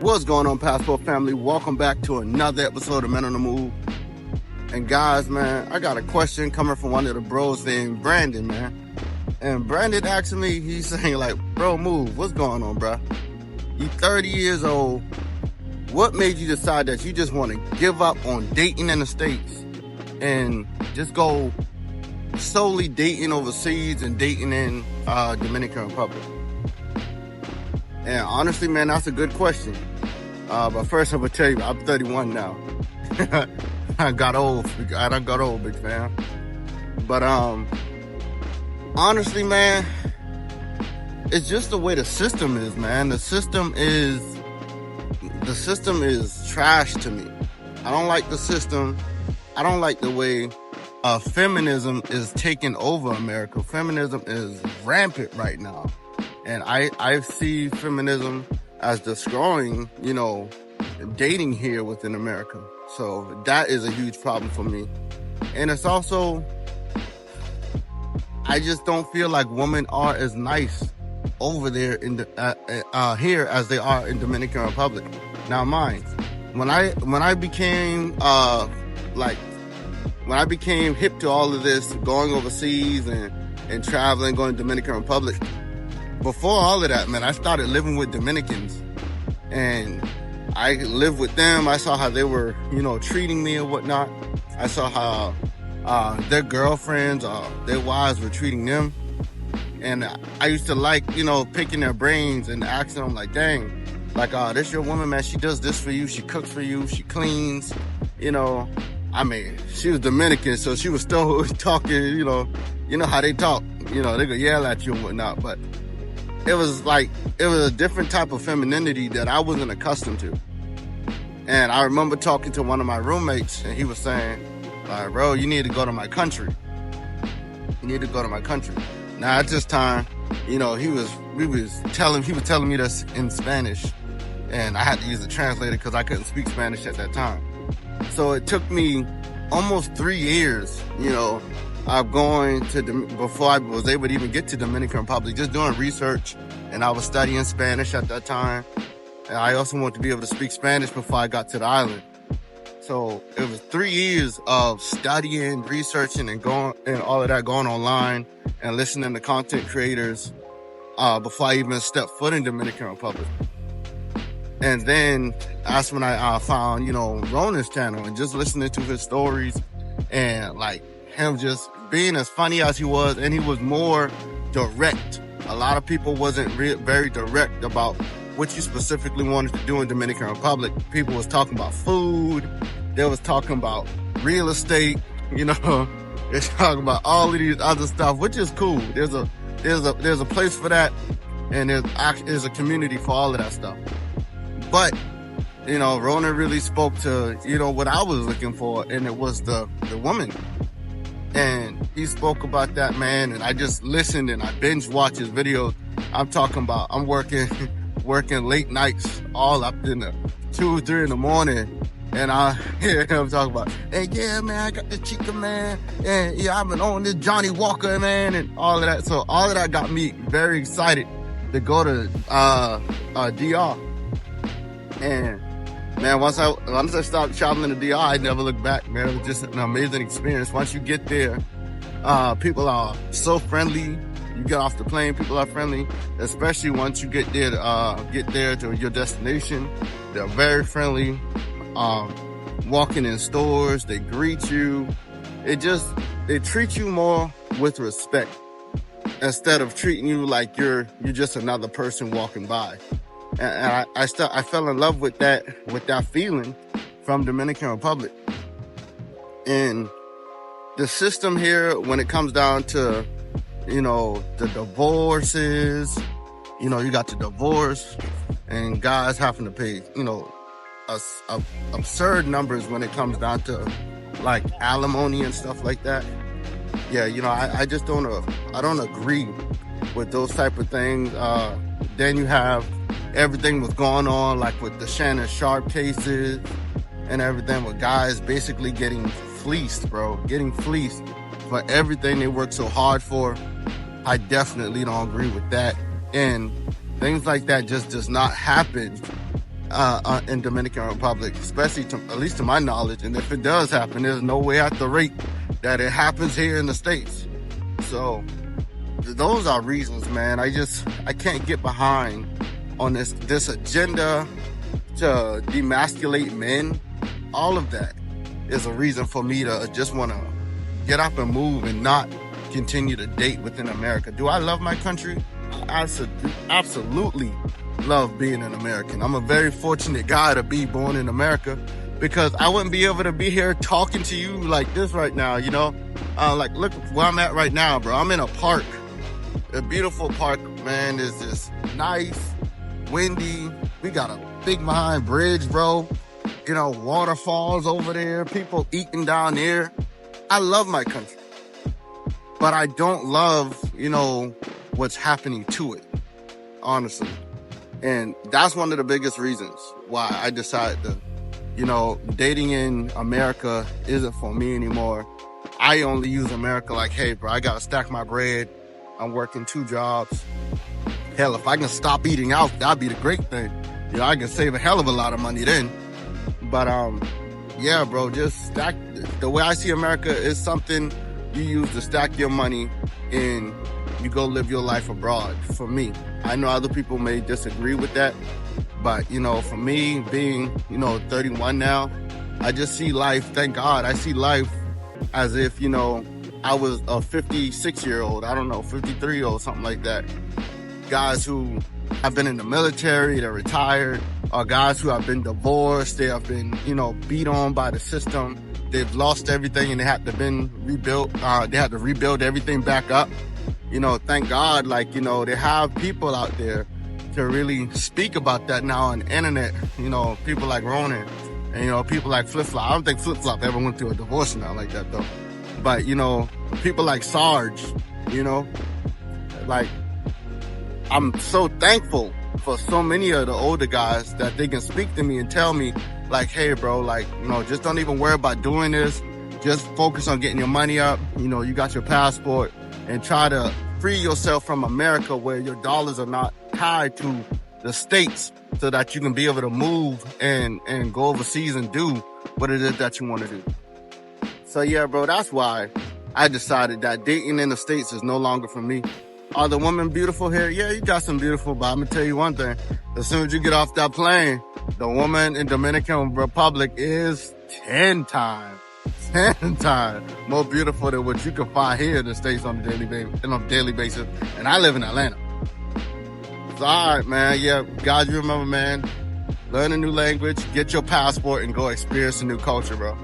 What's going on, Passport family? Welcome back to another episode of Men on the Move. And guys, man, I got a question coming from one of the bros named Brandon, man. And Brandon asked me, he's saying like, bro, Move, what's going on, bro? You 30 years old. What made you decide that you just want to give up on dating in the States and just go solely dating overseas and dating in Dominican Republic? And honestly, man, that's a good question. But first, I'm gonna tell you, I'm 31 now. I got old, big fan. But honestly, man, it's just the way the system is, man. The system is trash to me. I don't like the system. I don't like the way feminism is taking over America. Feminism is rampant right now. And I see feminism as destroying, dating here within America. So that is a huge problem for me. And it's also, I just don't feel like women are as nice over there in the here as they are in Dominican Republic. Now, mind, when I became hip to all of this, going overseas and traveling, going to Dominican Republic. Before all of that, man, I started living with Dominicans, and I lived with them. I saw how they were, treating me and whatnot. I saw how their girlfriends, their wives were treating them. And I used to like, picking their brains and asking them like, dang, like, this your woman, man. She does this for you. She cooks for you. She cleans, I mean, she was Dominican, so she was still talking, you know how they talk. They go yell at you and whatnot, but it was a different type of femininity that I wasn't accustomed to. And I remember talking to one of my roommates, and he was saying, bro, you need to go to my country. You need to go to my country. Now at this time, he was telling me this in Spanish, and I had to use a translator because I couldn't speak Spanish at that time. So it took me almost 3 years, of going to before I was able to even get to Dominican Republic, just doing research. And I was studying Spanish at that time. And I also wanted to be able to speak Spanish before I got to the island. So it was 3 years of studying, researching, and going and all of that, going online and listening to content creators before I even stepped foot in Dominican Republic. And then that's when I found, Ronan's channel and just listening to his stories and like him just being as funny as he was, and he was more direct. A lot of people wasn't very direct about what you specifically wanted to do in Dominican Republic. People was talking about food. They was talking about real estate. They're talking about all of these other stuff, which is cool. There's a place for that, and there's a community for all of that stuff. But, Ronan really spoke to, what I was looking for, and it was the woman. And he spoke about that, man, and I just listened and I binge watched his videos. I'm talking about, I'm working late nights, all up in the 2, 3 in the morning. And I hear him talking about, hey, yeah, man, I got the chica, man. And yeah, I've been on this Johnny Walker, man, and all of that. So all of that got me very excited to go to DR. And man, once I started traveling to DR, I never looked back, man. It was just an amazing experience. Once you get there, people are so friendly. You get off the plane, people are friendly, especially once you get there to your destination. They're very friendly. Walking in stores, they greet you. They treat you more with respect instead of treating you like you're just another person walking by. And I fell in love with that feeling from Dominican Republic. And the system here, when it comes down to, the divorces, you got the divorce and guys having to pay, absurd numbers when it comes down to like alimony and stuff like that. Yeah, I just don't agree with those type of things. Then you have everything was going on, like with the Shannon Sharp cases and everything, with guys basically getting fleeced for everything they work so hard for. I definitely don't agree with that. And things like that just does not happen in Dominican Republic, especially at least to my knowledge. And if it does happen, there's no way at the rate that it happens here in the States. So those are reasons, man. I can't get behind on this agenda to demasculate men. All of that is a reason for me to just want to get up and move and not continue to date within America. Do I love my country? I absolutely love being an American. I'm a very fortunate guy to be born in America, because I wouldn't be able to be here talking to you like this right now, you know? Like, look where I'm at right now, bro. I'm in a park, a beautiful park, man. It's just nice, windy. We got a big behind bridge, bro. You know, waterfalls over there, people eating down there. I love my country, but I don't love, you know, what's happening to it, honestly. And that's one of the biggest reasons why I decided to, you know, dating in America isn't for me anymore. I only use America like, hey, bro, I gotta stack my bread. I'm working 2 jobs. Hell, if I can stop eating out, that'd be the great thing. You know, I can save a hell of a lot of money then. But, yeah, bro, just stack. The way I see America is something you use to stack your money and you go live your life abroad. For me, I know other people may disagree with that, but, you know, for me, being, you know, 31 now, I just see life, thank God, I see life as if, you know, I was a 56-year-old, I don't know, 53-year-old, something like that. Guys who have been in the military, they're retired, or guys who have been divorced, they have been, you know, beat on by the system. They've lost everything and they had to rebuild everything back up. You know, thank God, like, you know, they have people out there to really speak about that now on the internet. You know, people like Ronan and, you know, people like Flip Flop. I don't think Flip Flop ever went through a divorce now like that, though. But, you know, people like Sarge, you know, like, I'm so thankful for so many of the older guys that they can speak to me and tell me, like, hey, bro, like, you know, just don't even worry about doing this. Just focus on getting your money up. You know, you got your passport, and try to free yourself from America where your dollars are not tied to the States, so that you can be able to move and go overseas and do what it is that you want to do. So, yeah, bro, that's why I decided that dating in the States is no longer for me. Are the women beautiful here? Yeah, you got some beautiful, but I'm going to tell you one thing. As soon as you get off that plane, the woman in Dominican Republic is 10 times more beautiful than what you can find here in the States on a daily basis. And I live in Atlanta. So, all right, man. Yeah, guys, you remember, man, learn a new language, get your passport, and go experience a new culture, bro.